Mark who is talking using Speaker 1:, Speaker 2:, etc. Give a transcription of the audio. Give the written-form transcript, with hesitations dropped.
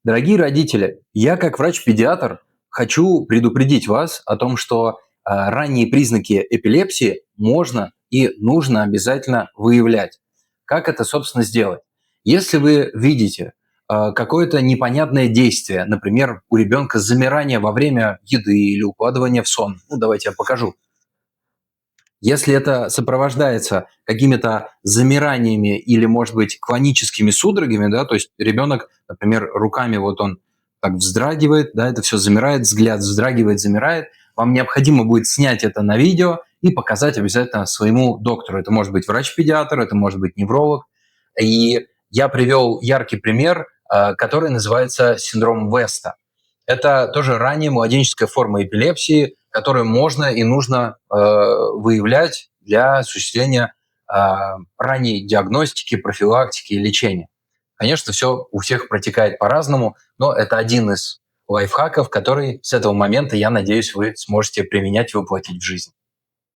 Speaker 1: Дорогие родители, я как врач-педиатр хочу предупредить вас о том, что ранние признаки эпилепсии можно и нужно обязательно выявлять. Как это, собственно, сделать? Если вы видите какое-то непонятное действие, например, у ребенка замирание во время еды или укладывания в сон, ну давайте я покажу. Если это сопровождается какими-то замираниями или, может быть, клоническими судорогами, да, то есть ребенок, например, руками вот он так вздрагивает, да, это все замирает, взгляд вздрагивает, замирает, вам необходимо будет снять это на видео и показать обязательно своему доктору. Это может быть врач-педиатр, это может быть невролог. И я привел яркий пример, который называется синдром Веста. Это тоже ранняя младенческая форма эпилепсии, которую можно и нужно выявлять для осуществления ранней диагностики, профилактики и лечения. Конечно, все у всех протекает по-разному, но это один из лайфхаков, который с этого момента, я надеюсь, вы сможете применять и воплотить в жизнь.